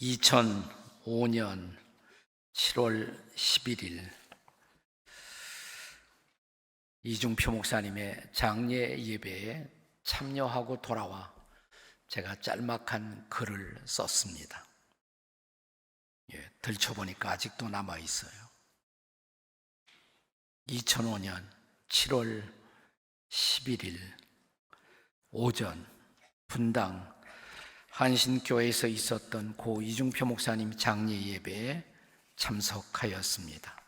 2005년 7월 11일 이중표 목사님의 장례 예배에 참여하고 돌아와 제가 짤막한 글을 썼습니다. 들춰보니까 아직도 남아있어요. 2005년 7월 11일 오전 분당 한신교회에서 있었던 고 이중표 목사님 장례 예배에 참석하였습니다.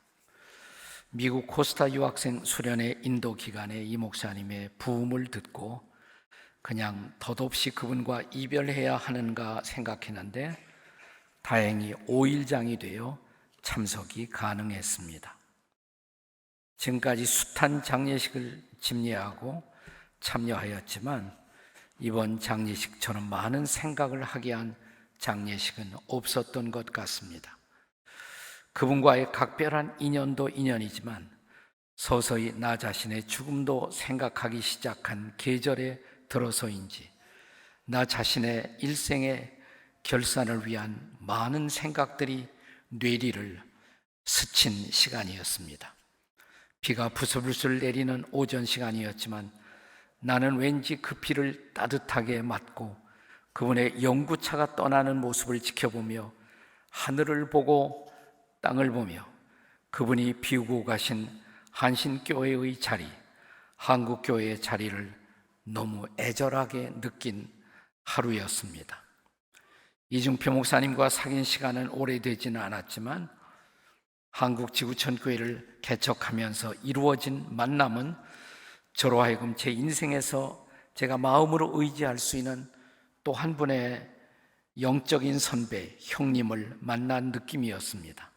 미국 코스타 유학생 수련회 인도 기간에 이 목사님의 부음을 듣고 그냥 덧없이 그분과 이별해야 하는가 생각했는데 다행히 5일장이 되어 참석이 가능했습니다. 지금까지 숱한 장례식을 집례하고 참여하였지만 이번 장례식처럼 많은 생각을 하게 한 장례식은 없었던 것 같습니다. 그분과의 각별한 인연도 인연이지만 서서히 나 자신의 죽음도 생각하기 시작한 계절에 들어서인지 나 자신의 일생의 결산을 위한 많은 생각들이 뇌리를 스친 시간이었습니다. 비가 부슬부슬 내리는 오전 시간이었지만 나는 왠지 그 비를 따뜻하게 맞고 그분의 영구차가 떠나는 모습을 지켜보며 하늘을 보고 땅을 보며 그분이 비우고 가신 한신교회의 자리, 한국교회의 자리를 너무 애절하게 느낀 하루였습니다. 이중표 목사님과 사귄 시간은 오래되지는 않았지만 한국지구촌교회를 개척하면서 이루어진 만남은 저로 하여금 제 인생에서 제가 마음으로 의지할 수 있는 또 한 분의 영적인 선배, 형님을 만난 느낌이었습니다.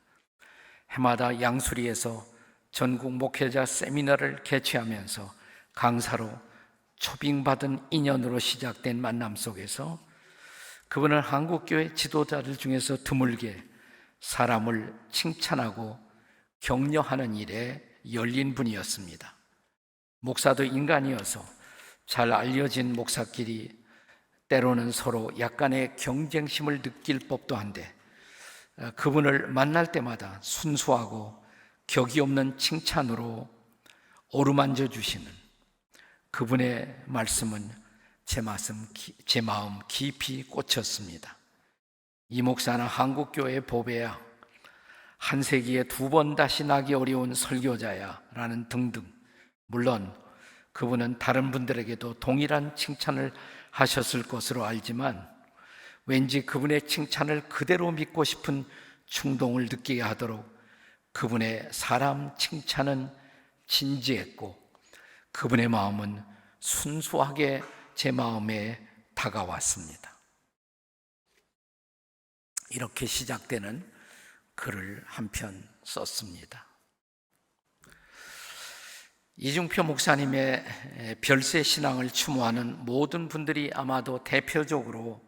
해마다 양수리에서 전국 목회자 세미나를 개최하면서 강사로 초빙받은 인연으로 시작된 만남 속에서 그분은 한국교회 지도자들 중에서 드물게 사람을 칭찬하고 격려하는 일에 열린 분이었습니다. 목사도 인간이어서 잘 알려진 목사끼리 때로는 서로 약간의 경쟁심을 느낄 법도 한데 그분을 만날 때마다 순수하고 격이 없는 칭찬으로 어루만져 주시는 그분의 말씀은 제 마음 깊이 꽂혔습니다. 이 목사는 한국교회의 보배야, 한 세기에 2번 다시 나기 어려운 설교자야 라는 등등. 물론 그분은 다른 분들에게도 동일한 칭찬을 하셨을 것으로 알지만 왠지 그분의 칭찬을 그대로 믿고 싶은 충동을 느끼게 하도록 그분의 사람 칭찬은 진지했고 그분의 마음은 순수하게 제 마음에 다가왔습니다. 이렇게 시작되는 글을 한 편 썼습니다. 이중표 목사님의 별세 신앙을 추모하는 모든 분들이 아마도 대표적으로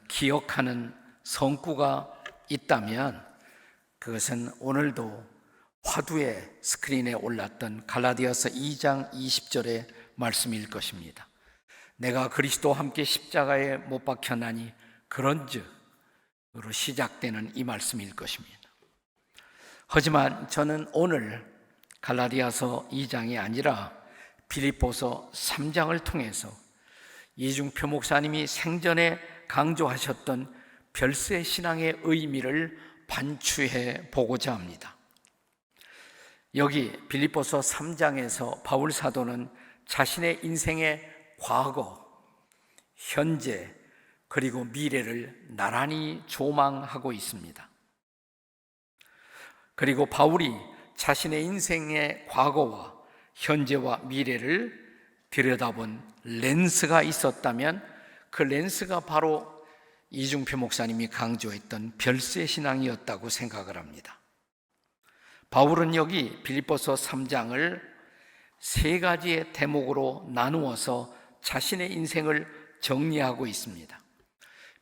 기억하는 성구가 있다면 그것은 오늘도 화두의 스크린에 올랐던 갈라디아서 2장 20절의 말씀일 것입니다. 내가 그리스도와 함께 십자가에 못 박혔나니 그런즉 으로 시작되는 이 말씀일 것입니다. 하지만 저는 오늘 갈라디아서 2장이 아니라 빌립보서 3장을 통해서 이중표 목사님이 생전에 강조하셨던 별세 신앙의 의미를 반추해 보고자 합니다. 여기 빌립보서 3장에서 바울 사도는 자신의 인생의 과거, 현재, 그리고 미래를 나란히 조망하고 있습니다. 그리고 바울이 자신의 인생의 과거와 현재와 미래를 들여다본 렌스가 있었다면 그 렌스가 바로 이중표 목사님이 강조했던 별세 신앙이었다고 생각을 합니다. 바울은 여기 빌립보서 3장을 3가지의 대목으로 나누어서 자신의 인생을 정리하고 있습니다.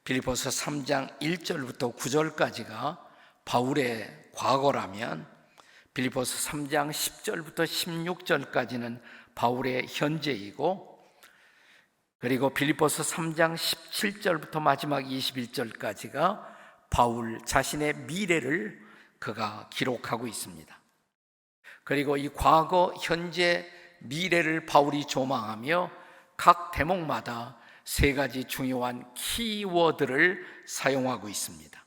빌립보서 3장 1절부터 9절까지가 바울의 과거라면 빌립보서 3장 10절부터 16절까지는 바울의 현재이고 그리고 빌립보서 3장 17절부터 마지막 21절까지가 바울 자신의 미래를 그가 기록하고 있습니다. 그리고 이 과거, 현재, 미래를 바울이 조망하며 각 대목마다 세 가지 중요한 키워드를 사용하고 있습니다.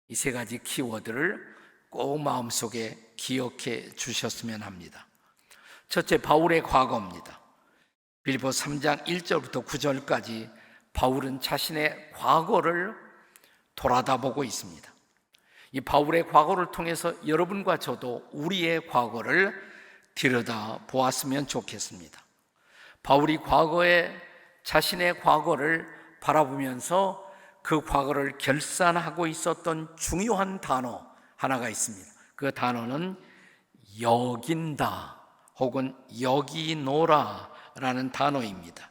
이 세 가지 키워드를 꼭 마음속에 기억해 주셨으면 합니다. 첫째, 바울의 과거입니다. 빌립보서 3장 1절부터 9절까지 바울은 자신의 과거를 돌아다보고 있습니다. 이 바울의 과거를 통해서 여러분과 저도 우리의 과거를 들여다보았으면 좋겠습니다. 바울이 과거에 자신의 과거를 바라보면서 그 과거를 결산하고 있었던 중요한 단어 하나가 있습니다. 그 단어는 여긴다 혹은 여기노라 라는 단어입니다.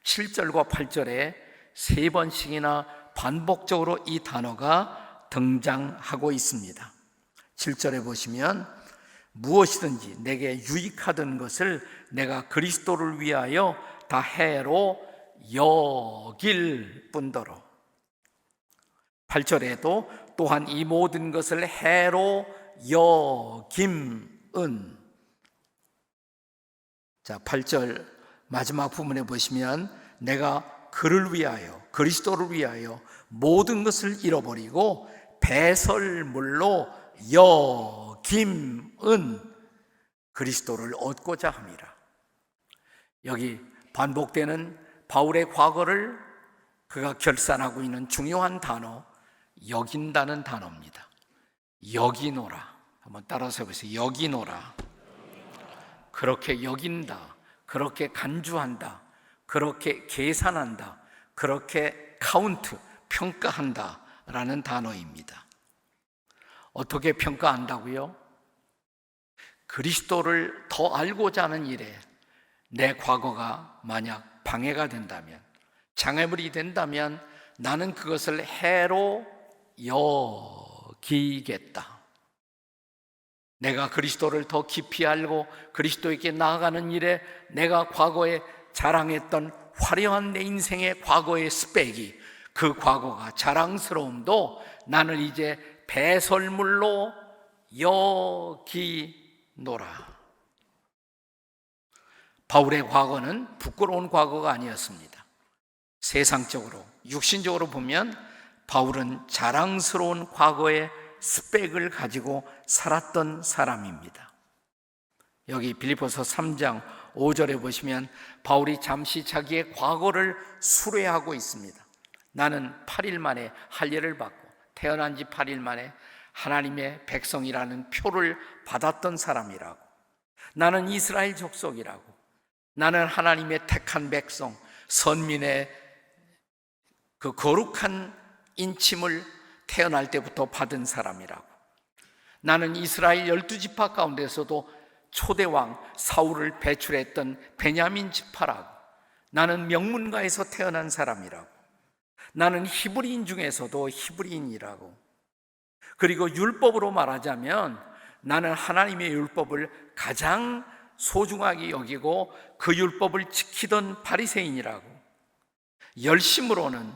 7절과 8절에 세 번씩이나 반복적으로 이 단어가 등장하고 있습니다. 7절에 보시면 무엇이든지 내게 유익하던 것을 내가 그리스도를 위하여 다 해로 여길 뿐더러, 8절에도 또한 이 모든 것을 해로 여김은, 자, 8절 마지막 부분에 보시면 내가 그를 위하여, 그리스도를 위하여 모든 것을 잃어버리고 배설물로 여김은 그리스도를 얻고자 함이라. 여기 반복되는 바울의 과거를 그가 결산하고 있는 중요한 단어, 여긴다는 단어입니다. 여기노라. 한번 따라서 해보세요. 여기노라. 그렇게 여긴다, 그렇게 간주한다, 그렇게 계산한다, 그렇게 카운트, 평가한다 라는 단어입니다. 어떻게 평가한다고요? 그리스도를 더 알고자 하는 일에 내 과거가 만약 방해가 된다면, 장애물이 된다면 나는 그것을 해로 여기겠다. 내가 그리스도를 더 깊이 알고 그리스도에게 나아가는 일에 내가 과거에 자랑했던 화려한 내 인생의 과거의 스펙이, 그 과거가 자랑스러움도 나는 이제 배설물로 여기노라. 바울의 과거는 부끄러운 과거가 아니었습니다. 세상적으로, 육신적으로 보면 바울은 자랑스러운 과거의 스펙을 가지고 살았던 사람입니다. 여기 빌립보서 3장 5절에 보시면 바울이 잠시 자기의 과거를 수레하고 있습니다. 나는 8일 만에 할례를 받고 태어난 지 8일 만에 하나님의 백성이라는 표를 받았던 사람이라고, 나는 이스라엘 족속이라고, 나는 하나님의 택한 백성, 선민의 그 거룩한 인침을 태어날 때부터 받은 사람이라고, 나는 이스라엘 12지파 가운데서도 초대왕 사울을 배출했던 베냐민 지파라고, 나는 명문가에서 태어난 사람이라고, 나는 히브리인 중에서도 히브리인이라고, 그리고 율법으로 말하자면 나는 하나님의 율법을 가장 소중하게 여기고 그 율법을 지키던 바리새인이라고, 열심으로는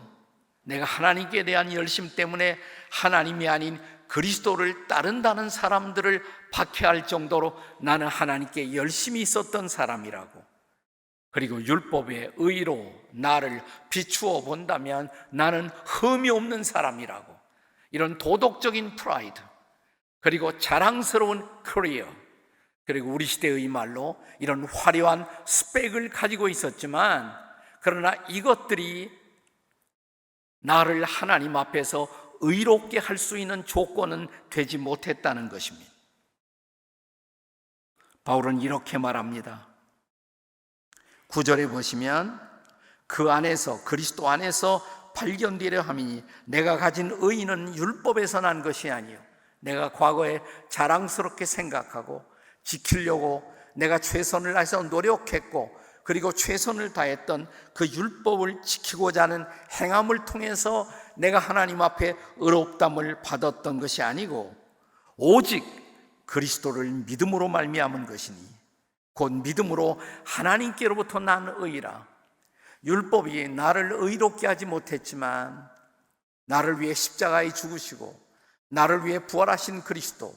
내가 하나님께 대한 열심 때문에 하나님이 아닌 그리스도를 따른다는 사람들을 박해할 정도로 나는 하나님께 열심히 있었던 사람이라고, 그리고 율법의 의로 나를 비추어 본다면 나는 흠이 없는 사람이라고, 이런 도덕적인 프라이드, 그리고 자랑스러운 커리어, 그리고 우리 시대의 말로 이런 화려한 스펙을 가지고 있었지만, 그러나 이것들이 나를 하나님 앞에서 의롭게 할 수 있는 조건은 되지 못했다는 것입니다. 바울은 이렇게 말합니다. 9절에 보시면 그 안에서, 그리스도 안에서 발견되려 함이니 내가 가진 의의는 율법에서 난 것이 아니요 내가 과거에 자랑스럽게 생각하고 지키려고 내가 최선을 다해서 노력했고 그리고 최선을 다했던 그 율법을 지키고자 하는 행함을 통해서 내가 하나님 앞에 의롭담을 받았던 것이 아니고 오직 그리스도를 믿음으로 말미암은 것이니 곧 믿음으로 하나님께로부터 난 의라. 율법이 나를 의롭게 하지 못했지만 나를 위해 십자가에 죽으시고 나를 위해 부활하신 그리스도,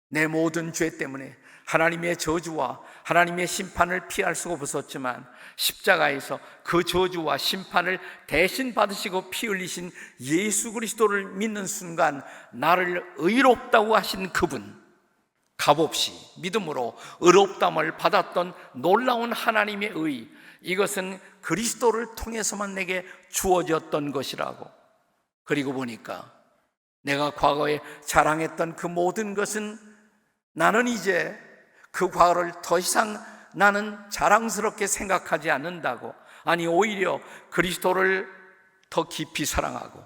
내 모든 죄 때문에 하나님의 저주와 하나님의 심판을 피할 수가 없었지만 십자가에서 그 저주와 심판을 대신 받으시고 피 흘리신 예수 그리스도를 믿는 순간 나를 의롭다고 하신 그분, 값없이 믿음으로 의롭담을 받았던 놀라운 하나님의 의, 이것은 그리스도를 통해서만 내게 주어졌던 것이라고. 그리고 보니까 내가 과거에 자랑했던 그 모든 것은 나는 이제 그 과거를 더 이상 나는 자랑스럽게 생각하지 않는다고. 아니, 오히려 그리스도를 더 깊이 사랑하고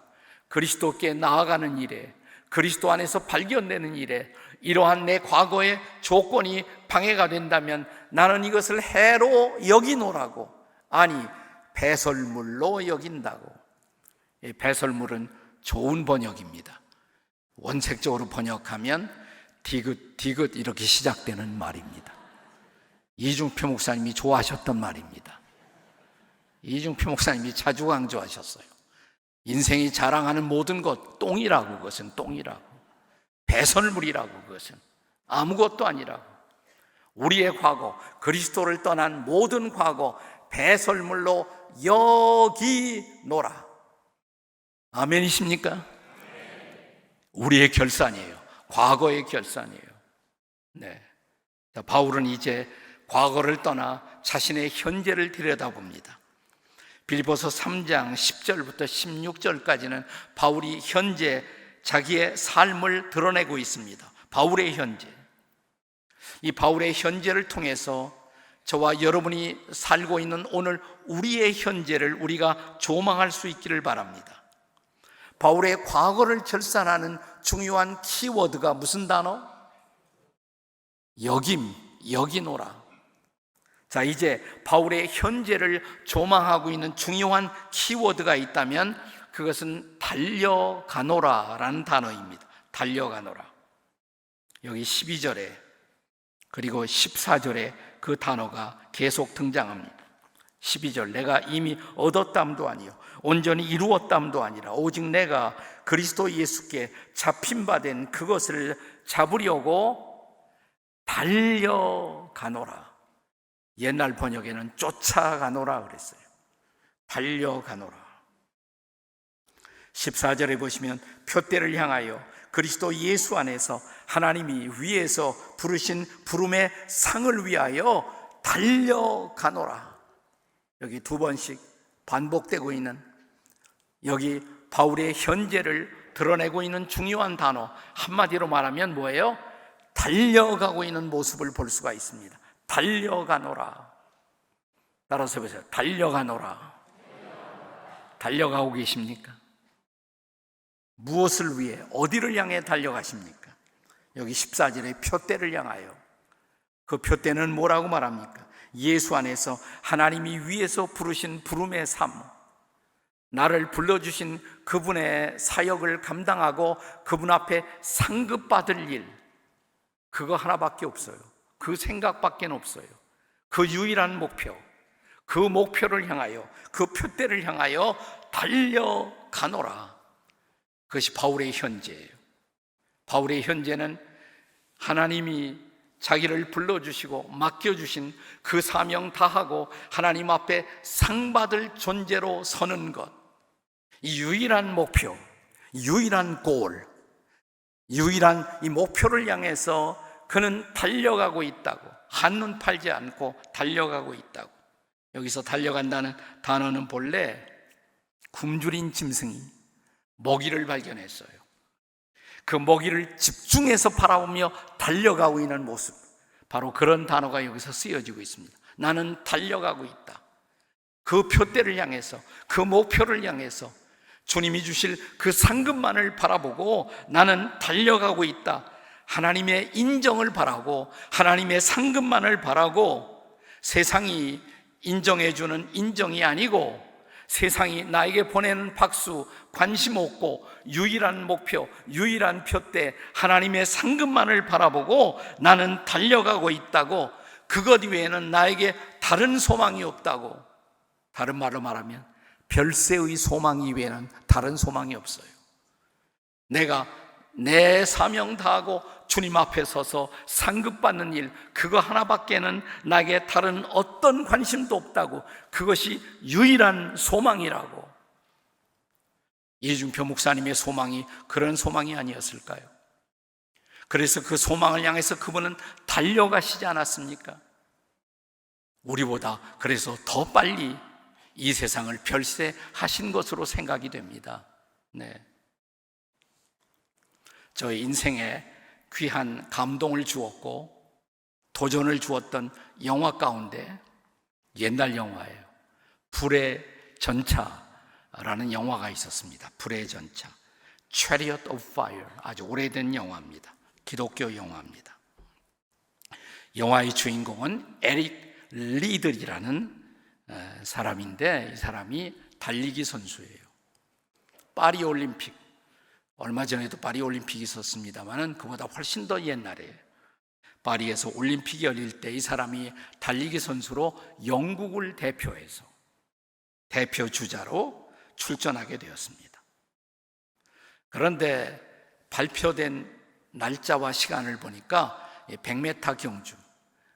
그리스도께 나아가는 일에, 그리스도 안에서 발견되는 일에 이러한 내 과거의 조건이 방해가 된다면 나는 이것을 해로 여기노라고, 아니 배설물로 여긴다고. 이 배설물은 좋은 번역입니다. 원색적으로 번역하면 디귿 이렇게 시작되는 말입니다. 이중표 목사님이 좋아하셨던 말입니다. 이중표 목사님이 자주 강조하셨어요. 인생이 자랑하는 모든 것 똥이라고. 그것은 똥이라고, 배설물이라고. 그것은 아무것도 아니라고. 우리의 과거, 그리스도를 떠난 모든 과거 배설물로 여기노라. 아멘이십니까? 우리의 결산이에요. 과거의 결산이에요. 네. 자, 바울은 이제 과거를 떠나 자신의 현재를 들여다봅니다. 빌립보서 3장 10절부터 16절까지는 바울이 현재 자기의 삶을 드러내고 있습니다. 바울의 현재. 이 바울의 현재를 통해서 저와 여러분이 살고 있는 오늘 우리의 현재를 우리가 조망할 수 있기를 바랍니다. 바울의 과거를 결산하는 중요한 키워드가 무슨 단어? 여기노라. 자, 이제 바울의 현재를 조망하고 있는 중요한 키워드가 있다면 그것은 달려가노라라는 단어입니다. 달려가노라. 여기 12절에 그리고 14절에 그 단어가 계속 등장합니다. 12절, 내가 이미 얻었담도 아니요 온전히 이루었담도 아니라 오직 내가 그리스도 예수께 잡힌 바 된 그것을 잡으려고 달려가노라. 옛날 번역에는 쫓아가노라 그랬어요. 달려가노라. 14절에 보시면 표대를 향하여 그리스도 예수 안에서 하나님이 위에서 부르신 부름의 상을 위하여 달려가노라. 여기 두 번씩 반복되고 있는, 여기 바울의 현재를 드러내고 있는 중요한 단어, 한마디로 말하면 뭐예요? 달려가고 있는 모습을 볼 수가 있습니다. 달려가노라. 따라서 보세요. 달려가노라. 달려가고 계십니까? 무엇을 위해, 어디를 향해 달려가십니까? 여기 14절에 표대를 향하여. 그 표대는 뭐라고 말합니까? 예수 안에서 하나님이 위에서 부르신 부름의 삶, 나를 불러주신 그분의 사역을 감당하고 그분 앞에 상급받을 일, 그거 하나밖에 없어요. 그 생각밖에 없어요. 그 유일한 목표, 그 목표를 향하여, 그 표대를 향하여 달려가노라. 그것이 바울의 현재예요. 바울의 현재는 하나님이 자기를 불러주시고 맡겨주신 그 사명 다하고 하나님 앞에 상 받을 존재로 서는 것, 이 유일한 목표, 유일한 골, 유일한 이 목표를 향해서 그는 달려가고 있다고, 한눈 팔지 않고 달려가고 있다고. 여기서 달려간다는 단어는 본래 굶주린 짐승이 먹이를 발견했어요. 그 먹이를 집중해서 바라보며 달려가고 있는 모습, 바로 그런 단어가 여기서 쓰여지고 있습니다. 나는 달려가고 있다. 그 표대를 향해서, 그 목표를 향해서 주님이 주실 그 상급만을 바라보고 나는 달려가고 있다. 하나님의 인정을 바라고 하나님의 상급만을 바라고, 세상이 인정해주는 인정이 아니고 세상이 나에게 보내는 박수, 관심 없고 유일한 목표, 유일한 표대, 하나님의 상급만을 바라보고 나는 달려가고 있다고, 그것 외에는 나에게 다른 소망이 없다고. 다른 말로 말하면 별세의 소망 이외에는 다른 소망이 없어요. 내가 내 사명 다하고 주님 앞에 서서 상급받는 일, 그거 하나밖에는 나에게 다른 어떤 관심도 없다고, 그것이 유일한 소망이라고. 이중표 목사님의 소망이 그런 소망이 아니었을까요? 그래서 그 소망을 향해서 그분은 달려가시지 않았습니까? 우리보다 그래서 더 빨리 이 세상을 별세하신 것으로 생각이 됩니다. 네. 저의 인생에 귀한 감동을 주었고 도전을 주었던 영화 가운데 옛날 영화예요. 불의 전차라는 영화가 있었습니다. 불의 전차, Chariot of Fire, 아주 오래된 영화입니다. 기독교 영화입니다. 영화의 주인공은 에릭 리들이라는 사람인데, 이 사람이 달리기 선수예요. 파리 올림픽, 얼마 전에도 파리 올림픽이 있었습니다만 그보다 훨씬 더 옛날에 파리에서 올림픽이 열릴 때 이 사람이 달리기 선수로 영국을 대표해서 대표 주자로 출전하게 되었습니다. 그런데 발표된 날짜와 시간을 보니까 100m 경주,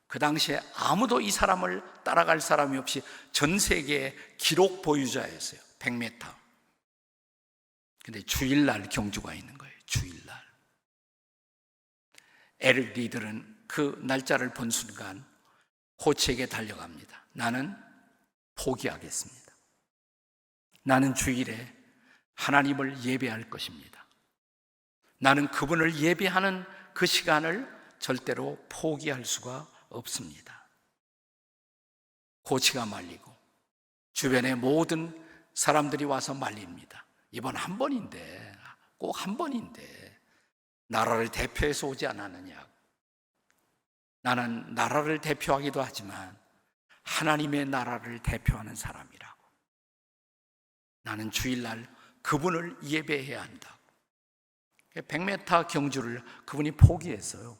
그 당시에 아무도 이 사람을 따라갈 사람이 없이 전 세계 기록 보유자였어요. 100m. 근데 주일날 경주가 있는 거예요. 주일날. 에릭 리들은 그 날짜를 본 순간 코치에게 달려갑니다. 나는 포기하겠습니다. 나는 주일에 하나님을 예배할 것입니다. 나는 그분을 예배하는 그 시간을 절대로 포기할 수가 없습니다. 코치가 말리고 주변의 모든 사람들이 와서 말립니다. 이번 한 번인데, 꼭 한 번인데 나라를 대표해서 오지 않았느냐고. 나는 나라를 대표하기도 하지만 하나님의 나라를 대표하는 사람이라고. 나는 주일날 그분을 예배해야 한다고. 100m 경주를 그분이 포기했어요.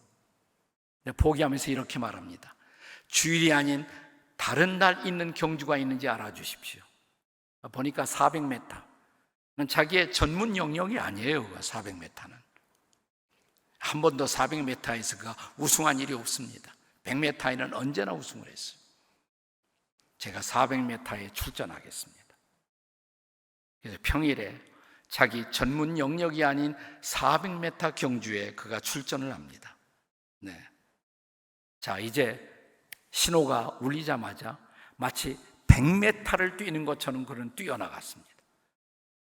포기하면서 이렇게 말합니다. 주일이 아닌 다른 날 있는 경주가 있는지 알아주십시오. 보니까 400m. 자기의 전문 영역이 아니에요. 400m는. 한 번도 400m에서 그가 우승한 일이 없습니다. 100m에는 언제나 우승을 했어요. 제가 400m에 출전하겠습니다. 그래서 평일에 자기 전문 영역이 아닌 400m 경주에 그가 출전을 합니다. 네. 자, 이제 신호가 울리자마자 마치 100m를 뛰는 것처럼 그는 뛰어나갔습니다.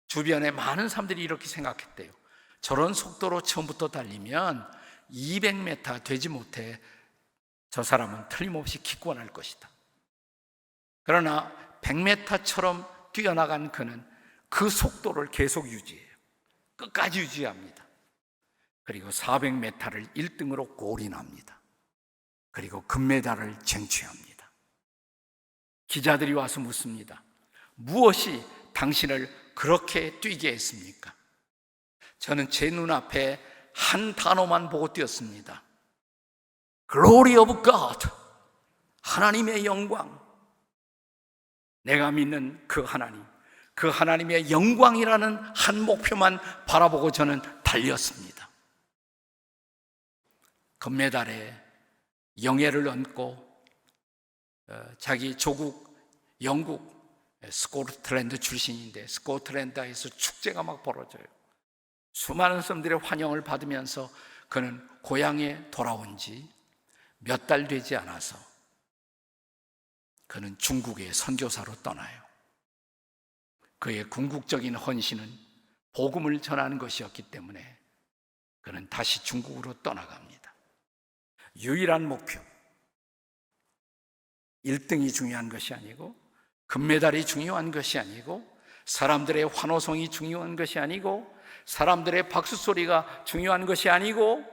주변에 많은 사람들이 이렇게 생각했대요. 저런 속도로 처음부터 달리면 200m 되지 못해 저 사람은 틀림없이 기권할 것이다. 그러나 100m처럼 뛰어나간 그는 그 속도를 계속 유지해요. 끝까지 유지합니다. 그리고 400m를 1등으로 골인합니다. 그리고 금메달을 쟁취합니다. 기자들이 와서 묻습니다. 무엇이 당신을 그렇게 뛰게 했습니까? 저는 제 눈앞에 한 단어만 보고 뛰었습니다. Glory of God, 하나님의 영광. 내가 믿는 그 하나님, 그 하나님의 영광이라는 한 목표만 바라보고 저는 달렸습니다. 금메달에 영예를 얻고 자기 조국 영국 스코틀랜드 출신인데 스코틀랜드에서 축제가 막 벌어져요. 수많은 사람들의 환영을 받으면서 그는 고향에 돌아온 지 몇 달 되지 않아서 그는 중국의 선교사로 떠나요. 그의 궁극적인 헌신은 복음을 전하는 것이었기 때문에 그는 다시 중국으로 떠나갑니다. 유일한 목표, 1등이 중요한 것이 아니고 금메달이 중요한 것이 아니고 사람들의 환호성이 중요한 것이 아니고 사람들의 박수소리가 중요한 것이 아니고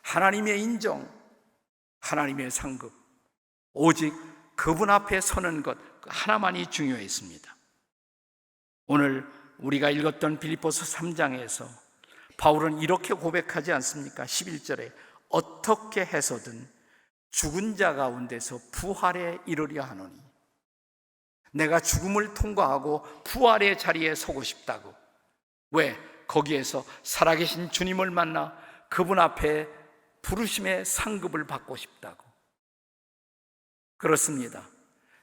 하나님의 인정, 하나님의 상급, 오직 그분 앞에 서는 것 하나만이 중요했습니다. 오늘 우리가 읽었던 빌립보서 3장에서 바울은 이렇게 고백하지 않습니까? 11절에 어떻게 해서든 죽은 자 가운데서 부활에 이르려 하노니 내가 죽음을 통과하고 부활의 자리에 서고 싶다고. 왜? 거기에서 살아계신 주님을 만나 그분 앞에 부르심의 상급을 받고 싶다고. 그렇습니다.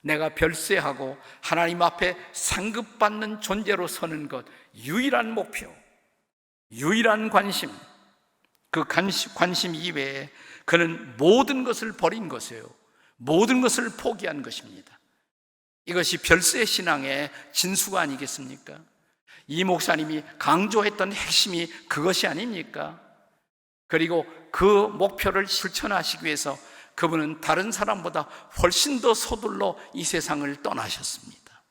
내가 별세하고 하나님 앞에 상급받는 존재로 서는 것, 유일한 목표, 유일한 관심, 그 관심 이외에 그는 모든 것을 버린 것이에요. 모든 것을 포기한 것입니다. 이것이 별세 신앙의 진수가 아니겠습니까? 이 목사님이 강조했던 핵심이 그것이 아닙니까? 그리고 그 목표를 실천하시기 위해서 그분은 다른 사람보다 훨씬 더 서둘러 이 세상을 떠나셨습니다.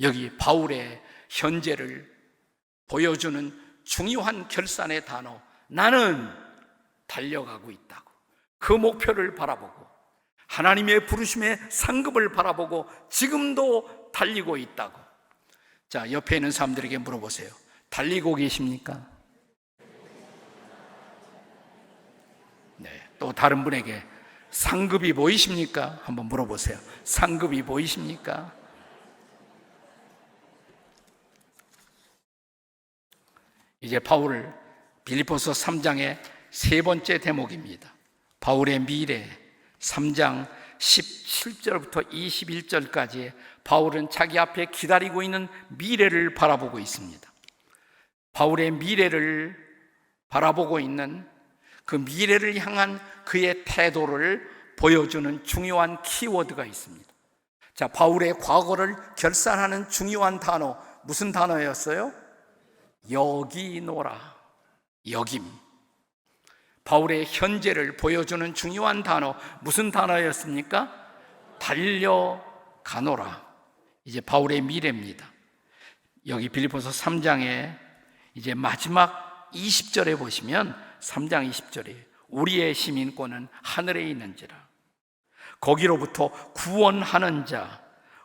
여기 바울의 현재를 보여주는 중요한 결산의 단어, 나는 달려가고 있다고. 그 목표를 바라보고 하나님의 부르심의 상급을 바라보고 지금도 달리고 있다고. 자, 옆에 있는 사람들에게 물어보세요. 달리고 계십니까? 네, 또 다른 분에게 상급이 보이십니까? 한번 물어보세요. 상급이 보이십니까? 이제 바울 빌립보서 3장의 세 번째 대목입니다. 바울의 미래. 3장 17절부터 21절까지 바울은 자기 앞에 기다리고 있는 미래를 바라보고 있습니다. 바울의 미래를 바라보고 있는 그 미래를 향한 그의 태도를 보여주는 중요한 키워드가 있습니다. 자, 바울의 과거를 결산하는 중요한 단어, 무슨 단어였어요? 여기노라. 여김. 바울의 현재를 보여주는 중요한 단어, 무슨 단어였습니까? 달려가노라. 이제 바울의 미래입니다. 여기 빌립보서 3장에 이제 마지막 20절에 보시면 3장 20절에 우리의 시민권은 하늘에 있는지라. 거기로부터 구원하는 자,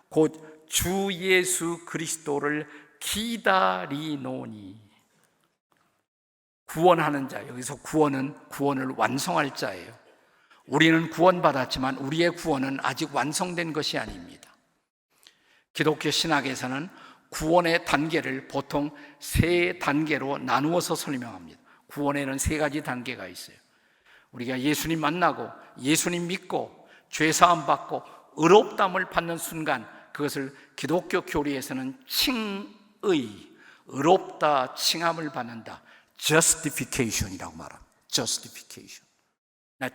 곧 주 예수 그리스도를 기다리노니. 구원하는 자, 여기서 구원을 완성할 자예요. 우리는 구원받았지만 우리의 구원은 아직 완성된 것이 아닙니다. 기독교 신학에서는 구원의 단계를 보통 세 단계로 나누어서 설명합니다. 구원에는 세 가지 단계가 있어요. 우리가 예수님 만나고 예수님 믿고 죄사함 받고 의롭다함을 받는 순간, 그것을 기독교 교리에서는 칭의, 의롭다 칭함을 받는다, justification이라고 말합니다. justification.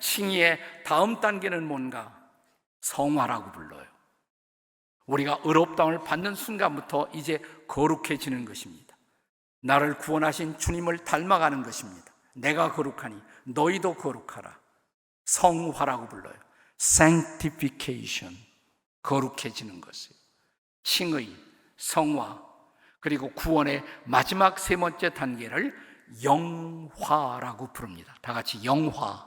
칭의의 다음 단계는 뭔가? 성화라고 불러요. 우리가 의롭다함을 받는 순간부터 이제 거룩해지는 것입니다. 나를 구원하신 주님을 닮아가는 것입니다. 내가 거룩하니 너희도 거룩하라. 성화라고 불러요. sanctification. 거룩해지는 것이에요. 칭의, 성화, 그리고 구원의 마지막 세 번째 단계를 영화라고 부릅니다. 다 같이 영화.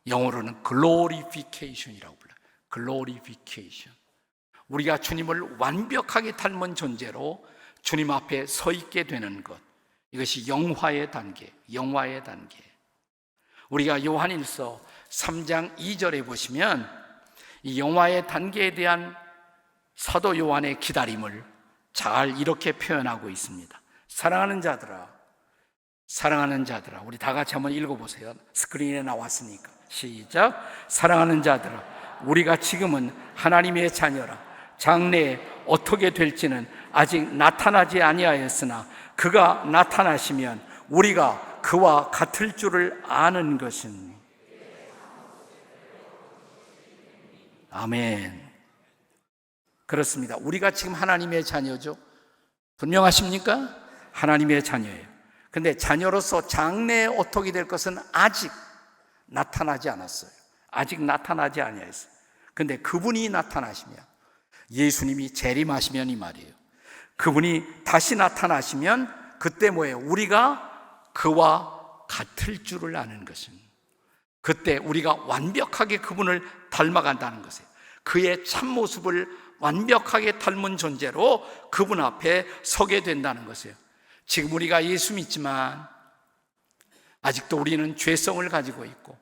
영어로는 glorification이라고 불러요. glorification. 우리가 주님을 완벽하게 닮은 존재로 주님 앞에 서 있게 되는 것, 이것이 영화의 단계, 영화의 단계. 우리가 요한일서 3장 2절에 보시면 이 영화의 단계에 대한 사도 요한의 기다림을 잘 이렇게 표현하고 있습니다. 사랑하는 자들아, 사랑하는 자들아. 우리 다 같이 한번 읽어보세요. 스크린에 나왔으니까. 시작. 사랑하는 자들아, 우리가 지금은 하나님의 자녀라. 장래에 어떻게 될지는 아직 나타나지 아니하였으나 그가 나타나시면 우리가 그와 같을 줄을 아는 것은. 아멘. 그렇습니다. 우리가 지금 하나님의 자녀죠. 분명하십니까? 하나님의 자녀예요. 근데 자녀로서 장래에 어떻게 될 것은 아직 나타나지 않았어요. 아직 나타나지 아니했어요. 근데 그분이 나타나시면, 예수님이 재림하시면 이 말이에요. 그분이 다시 나타나시면 그때 뭐예요? 우리가 그와 같을 줄을 아는 것은, 그때 우리가 완벽하게 그분을 닮아간다는 것이에요. 그의 참모습을 완벽하게 닮은 존재로 그분 앞에 서게 된다는 것이에요. 지금 우리가 예수 믿지만 아직도 우리는 죄성을 가지고 있고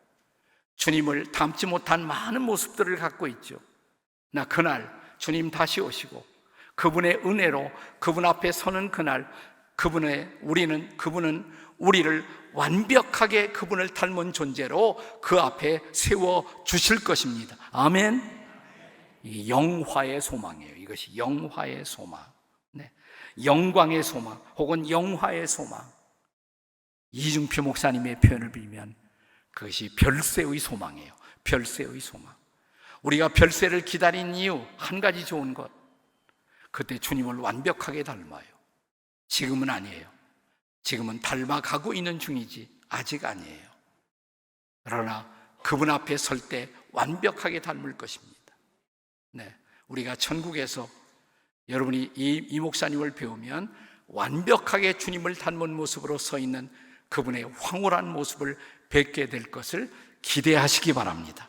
주님을 닮지 못한 많은 모습들을 갖고 있죠. 나 그날 주님 다시 오시고 그분의 은혜로 그분 앞에 서는 그날 그분은 우리를 완벽하게 그분을 닮은 존재로 그 앞에 세워 주실 것입니다. 아멘. 이 영화의 소망이에요. 이것이 영화의 소망. 네. 영광의 소망 혹은 영화의 소망. 이중표 목사님의 표현을 빌면 그것이 별세의 소망이에요. 별세의 소망. 우리가 별세를 기다린 이유 한 가지 좋은 것, 그때 주님을 완벽하게 닮아요. 지금은 아니에요. 지금은 닮아가고 있는 중이지 아직 아니에요. 그러나 그분 앞에 설 때 완벽하게 닮을 것입니다. 네, 우리가 천국에서 여러분이 이 목사님을 배우면 완벽하게 주님을 닮은 모습으로 서 있는 그분의 황홀한 모습을 뵙게 될 것을 기대하시기 바랍니다.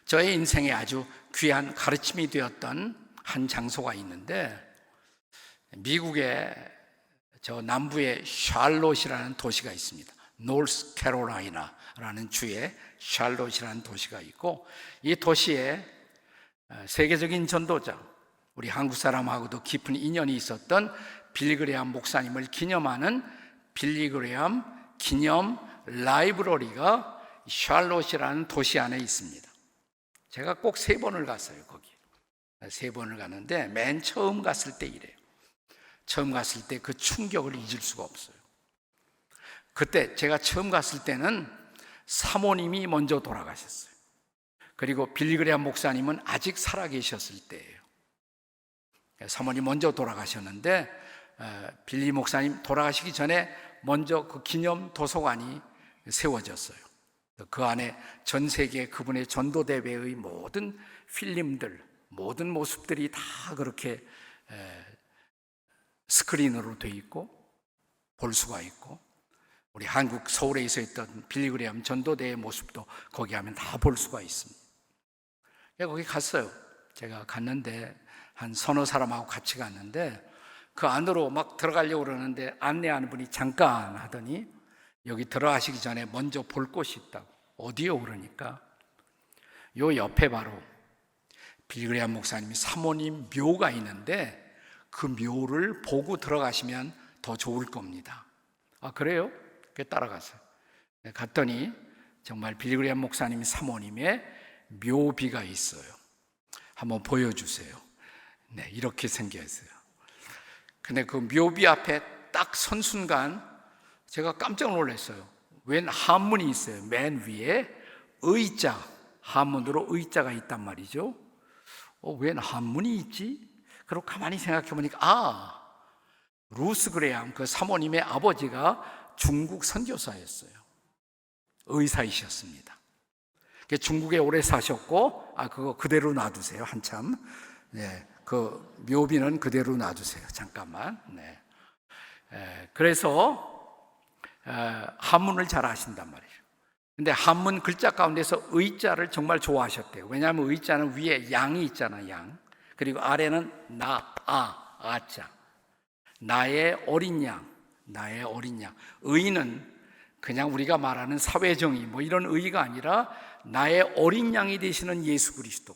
저의 인생에 아주 귀한 가르침이 되었던 한 장소가 있는데, 미국의 저 남부의 샬롯이라는 도시가 있습니다. 노스캐롤라이나라는 주에 샬롯이라는 도시가 있고, 이 도시에 세계적인 전도자, 우리 한국 사람하고도 깊은 인연이 있었던 빌리 그레이엄 목사님을 기념하는 빌리 그레이엄 기념 라이브러리가 샬롯이라는 도시 안에 있습니다. 제가 꼭 3번을 갔어요. 거기 3번을 갔는데 맨 처음 갔을 때 이래요. 처음 갔을 때 그 충격을 잊을 수가 없어요. 그때 제가 처음 갔을 때는 사모님이 먼저 돌아가셨어요. 그리고 빌리 그레이엄 목사님은 아직 살아계셨을 때예요. 사모님 먼저 돌아가셨는데 빌리 목사님 돌아가시기 전에 먼저 그 기념 도서관이 세워졌어요. 그 안에 전 세계 그분의 전도대회의 모든 필름들, 모든 모습들이 다 그렇게 스크린으로 돼 있고 볼 수가 있고, 우리 한국 서울에 있었던 빌리 그레이엄 전도대회 모습도 거기 하면 다 볼 수가 있습니다. 거기 갔어요. 제가 갔는데 한 서너 사람하고 같이 갔는데 그 안으로 막 들어가려고 그러는데 안내하는 분이 잠깐 하더니 여기 들어가시기 전에 먼저 볼 곳이 있다고. 어디요? 그러니까 요 옆에 바로 빌리 그레이엄 목사님이 사모님 묘가 있는데 그 묘를 보고 들어가시면 더 좋을 겁니다. 아, 그래요? 따라갔어요. 갔더니 정말 빌리 그레이엄 목사님 사모님의 묘비가 있어요. 한번 보여주세요. 네, 이렇게 생겼어요. 근데 그 묘비 앞에 딱 선 순간 제가 깜짝 놀랐어요. 웬 한문이 있어요. 맨 위에 의자, 한문으로 의자가 있단 말이죠. 웬 한문이 있지? 그리고 가만히 생각해 보니까 루스 그레이엄 그 사모님의 아버지가 중국 선교사였어요. 의사이셨습니다. 중국에 오래 사셨고, 그거 그대로 놔두세요. 한참. 네, 그 묘비는 그대로 놔두세요. 잠깐만. 네. 그래서 한문을 잘 아신단 말이에요. 근데 한문 글자 가운데서 의자를 정말 좋아하셨대요. 왜냐하면 의자는 위에 양이 있잖아요. 양. 그리고 아래는 아자. 나의 어린 양, 나의 어린 양. 의는 그냥 우리가 말하는 사회정의 뭐 이런 의가 아니라 나의 어린 양이 되시는 예수 그리스도.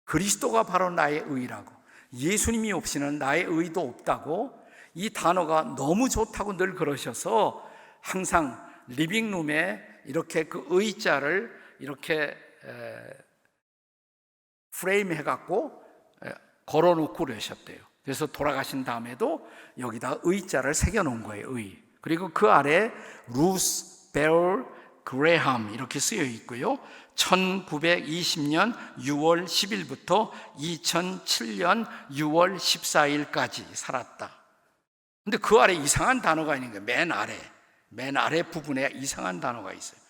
그리스도가 바로 나의 의라고. 예수님이 없이는 나의 의도 없다고. 이 단어가 너무 좋다고 늘 그러셔서 항상 리빙룸에 이렇게 그 의자를 이렇게 프레임 해갖고 걸어놓고 그러셨대요. 그래서 돌아가신 다음에도 여기다 의자를 새겨놓은 거예요. 의. 그리고 그 아래 루스 베럴 그레함 이렇게 쓰여 있고요. 1920년 6월 10일부터 2007년 6월 14일까지 살았다. 근데 그 아래 이상한 단어가 있는 거예요. 맨 아래 부분에 이상한 단어가 있어요.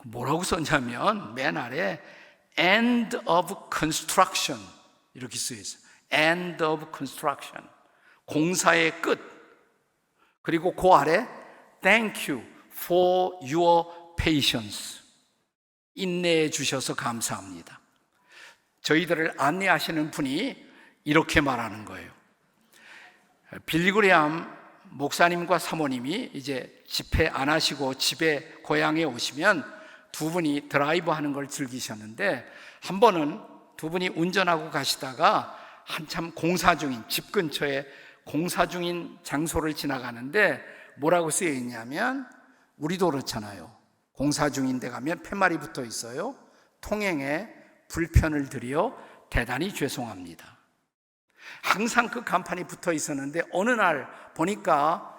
뭐라고 썼냐면 맨 아래 end of construction 이렇게 쓰여 있어요. end of construction, 공사의 끝. 그리고 그 아래 thank you for your patience, 인내해 주셔서 감사합니다. 저희들을 안내하시는 분이 이렇게 말하는 거예요. 빌리 그레이엄 목사님과 사모님이 이제 집회 안 하시고 집에 고향에 오시면 두 분이 드라이브 하는 걸 즐기셨는데, 한 번은 두 분이 운전하고 가시다가 한참 공사 중인, 집 근처에 공사 중인 장소를 지나가는데 뭐라고 쓰여 있냐면, 우리도 그렇잖아요. 공사 중인데 가면 팻말이 붙어 있어요. 통행에 불편을 드려 대단히 죄송합니다. 항상 그 간판이 붙어 있었는데 어느 날 보니까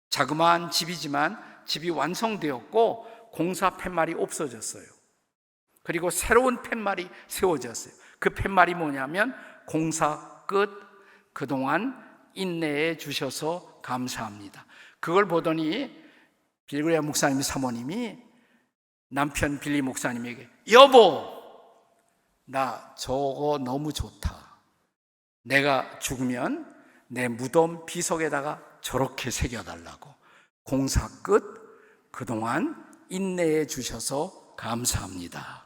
자그마한 집이지만 집이 완성되었고 공사 팻말이 없어졌어요. 그리고 새로운 팻말이 세워졌어요. 그 팻말이 뭐냐면, 공사 끝, 그동안 인내해 주셔서 감사합니다. 그걸 보더니 빌그레아 목사님 사모님이 남편 빌리 목사님에게, 여보, 나 저거 너무 좋다. 내가 죽으면 내 무덤 비석에다가 저렇게 새겨달라고. 공사 끝, 그동안 인내해 주셔서 감사합니다.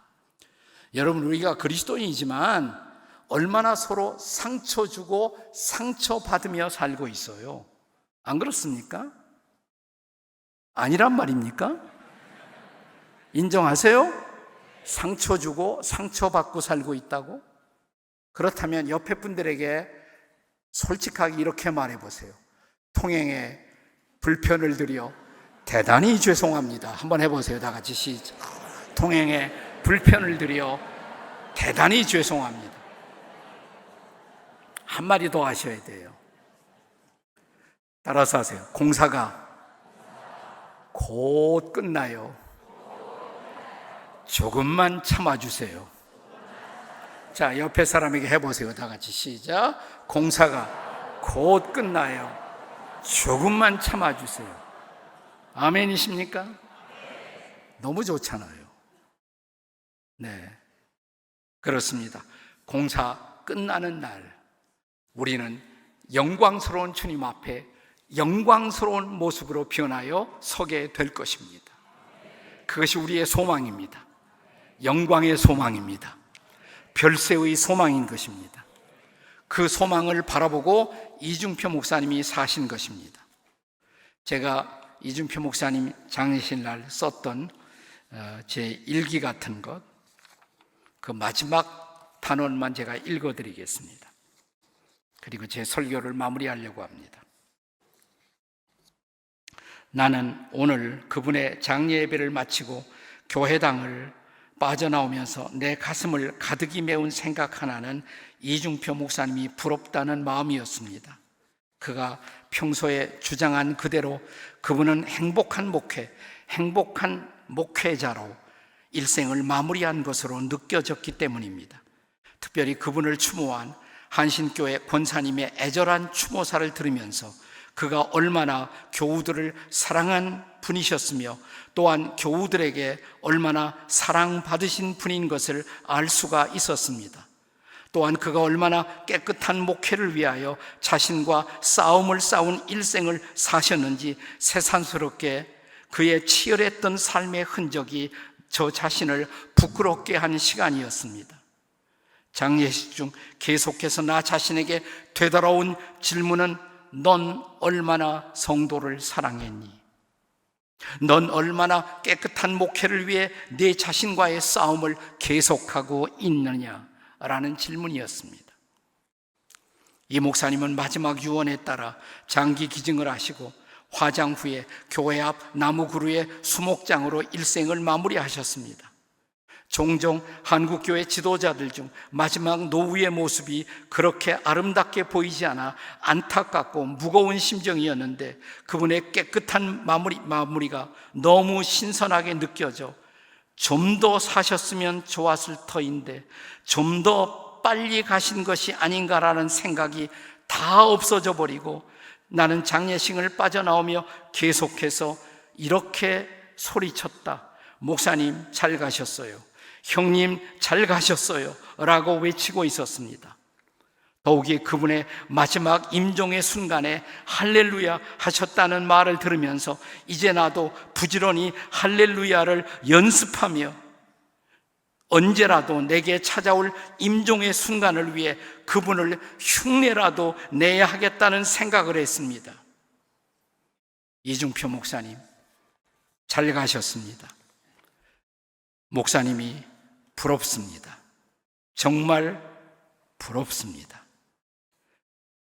여러분, 우리가 그리스도인이지만 얼마나 서로 상처 주고 상처 받으며 살고 있어요. 안 그렇습니까? 아니란 말입니까? 인정하세요? 상처 주고 상처 받고 살고 있다고? 그렇다면 옆에 분들에게 솔직하게 이렇게 말해 보세요. 통행에 불편을 드려 대단히 죄송합니다. 한번 해보세요. 다 같이 시작. 통행에 불편을 드려 대단히 죄송합니다. 한마디 더 하셔야 돼요. 따라서 하세요. 공사가 곧 끝나요. 조금만 참아주세요. 자, 옆에 사람에게 해보세요. 다 같이 시작. 공사가 곧 끝나요. 조금만 참아주세요. 아멘이십니까? 너무 좋잖아요. 네, 그렇습니다. 공사 끝나는 날 우리는 영광스러운 주님 앞에 영광스러운 모습으로 변하여 서게 될 것입니다. 그것이 우리의 소망입니다. 영광의 소망입니다. 별세의 소망인 것입니다. 그 소망을 바라보고 이중표 목사님이 사신 것입니다. 제가 이중표 목사님 장례식 날 썼던 제 일기 같은 것, 그 마지막 단원만 제가 읽어드리겠습니다. 그리고 제 설교를 마무리하려고 합니다. 나는 오늘 그분의 장례 예배를 마치고 교회당을 빠져나오면서 내 가슴을 가득히 메운 생각 하나는 이중표 목사님이 부럽다는 마음이었습니다. 그가 평소에 주장한 그대로 그분은 행복한 목회자로 일생을 마무리한 것으로 느껴졌기 때문입니다. 특별히 그분을 추모한 한신교회 권사님의 애절한 추모사를 들으면서 그가 얼마나 교우들을 사랑한 분이셨으며 또한 교우들에게 얼마나 사랑받으신 분인 것을 알 수가 있었습니다. 또한 그가 얼마나 깨끗한 목회를 위하여 자신과 싸움을 싸운 일생을 사셨는지 새삼스럽게 그의 치열했던 삶의 흔적이 저 자신을 부끄럽게 한 시간이었습니다. 장례식 중 계속해서 나 자신에게 되돌아온 질문은, 넌 얼마나 성도를 사랑했니? 넌 얼마나 깨끗한 목회를 위해 내 자신과의 싸움을 계속하고 있느냐? 라는 질문이었습니다. 이 목사님은 마지막 유언에 따라 장기 기증을 하시고 화장 후에 교회 앞 나무 그루의 수목장으로 일생을 마무리하셨습니다. 종종 한국교회 지도자들 중 마지막 노후의 모습이 그렇게 아름답게 보이지 않아 안타깝고 무거운 심정이었는데 그분의 깨끗한 마무리가 너무 신선하게 느껴져 좀 더 사셨으면 좋았을 터인데 좀 더 빨리 가신 것이 아닌가라는 생각이 다 없어져 버리고 나는 장례식을 빠져나오며 계속해서 이렇게 소리쳤다. 목사님 잘 가셨어요. 형님 잘 가셨어요. 라고 외치고 있었습니다. 더욱이 그분의 마지막 임종의 순간에 할렐루야 하셨다는 말을 들으면서 이제 나도 부지런히 할렐루야를 연습하며 언제라도 내게 찾아올 임종의 순간을 위해 그분을 흉내라도 내야 하겠다는 생각을 했습니다. 이중표 목사님 잘 가셨습니다. 목사님이 부럽습니다. 정말 부럽습니다.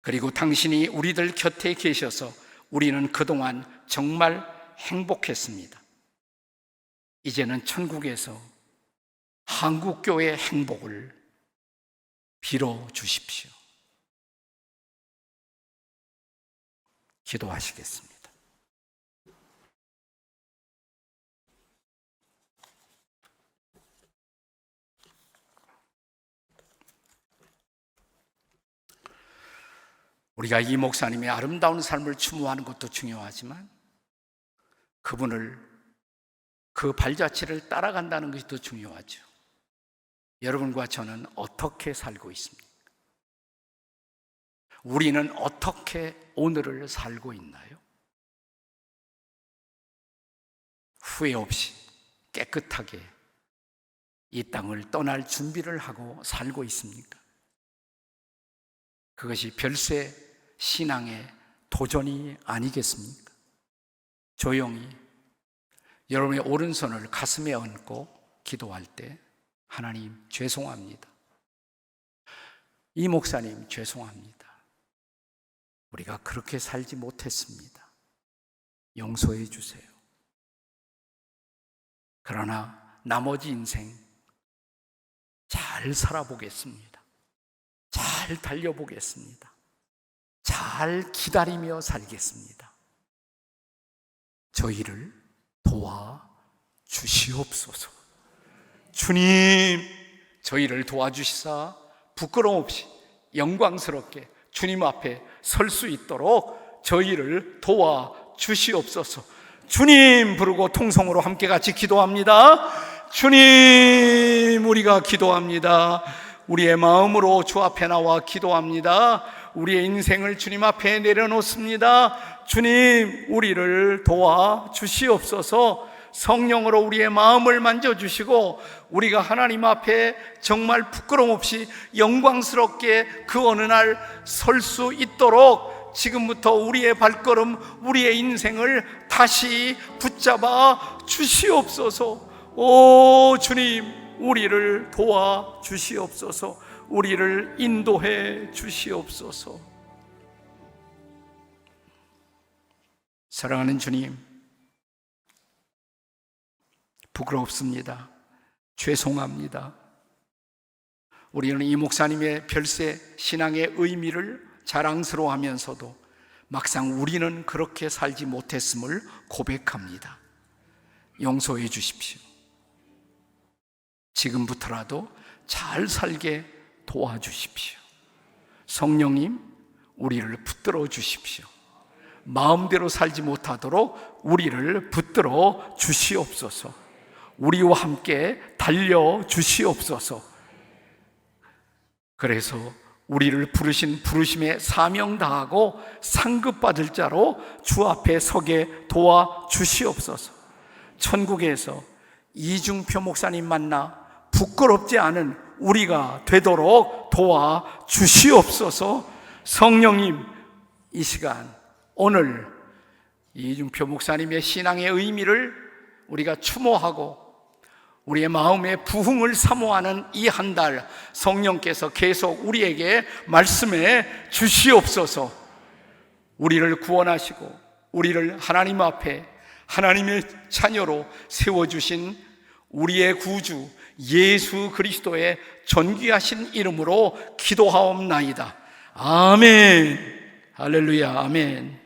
그리고 당신이 우리들 곁에 계셔서 우리는 그동안 정말 행복했습니다. 이제는 천국에서 한국교회의 행복을 빌어주십시오. 기도하시겠습니다. 우리가 이 목사님의 아름다운 삶을 추모하는 것도 중요하지만 그분을, 그 발자취를 따라간다는 것이 더 중요하죠. 여러분과 저는 어떻게 살고 있습니까? 우리는 어떻게 오늘을 살고 있나요? 후회 없이 깨끗하게 이 땅을 떠날 준비를 하고 살고 있습니까? 그것이 별세 신앙의 도전이 아니겠습니까? 조용히 여러분의 오른손을 가슴에 얹고 기도할 때, 하나님 죄송합니다. 이 목사님 죄송합니다. 우리가 그렇게 살지 못했습니다. 용서해 주세요. 그러나 나머지 인생 잘 살아보겠습니다. 잘 달려보겠습니다. 잘 기다리며 살겠습니다. 저희를 도와주시옵소서. 주님, 저희를 도와주시사 부끄러움 없이 영광스럽게 주님 앞에 설 수 있도록 저희를 도와주시옵소서. 주님 부르고 통성으로 함께 같이 기도합니다. 주님, 우리가 기도합니다. 우리의 마음으로 주 앞에 나와 기도합니다. 우리의 인생을 주님 앞에 내려놓습니다. 주님, 우리를 도와주시옵소서. 성령으로 우리의 마음을 만져주시고 우리가 하나님 앞에 정말 부끄러움 없이 영광스럽게 그 어느 날 설 수 있도록 지금부터 우리의 발걸음, 우리의 인생을 다시 붙잡아 주시옵소서. 오 주님, 우리를 도와주시옵소서. 우리를 인도해 주시옵소서. 사랑하는 주님, 부끄럽습니다. 죄송합니다. 우리는 이 목사님의 별세 신앙의 의미를 자랑스러워하면서도 막상 우리는 그렇게 살지 못했음을 고백합니다. 용서해 주십시오. 지금부터라도 잘 살게 도와주십시오. 성령님, 우리를 붙들어 주십시오. 마음대로 살지 못하도록 우리를 붙들어 주시옵소서. 우리와 함께 달려 주시옵소서. 그래서 우리를 부르신 부르심에 사명 다하고 상급받을 자로 주 앞에 서게 도와주시옵소서. 천국에서 이중표 목사님 만나 부끄럽지 않은 우리가 되도록 도와주시옵소서. 성령님, 이 시간 오늘 이중표 목사님의 신앙의 의미를 우리가 추모하고 우리의 마음의 부흥을 사모하는 이 한 달 성령께서 계속 우리에게 말씀해 주시옵소서. 우리를 구원하시고 우리를 하나님 앞에 하나님의 자녀로 세워주신 우리의 구주 예수 그리스도의 존귀하신 이름으로 기도하옵나이다. 아멘. 할렐루야. 아멘.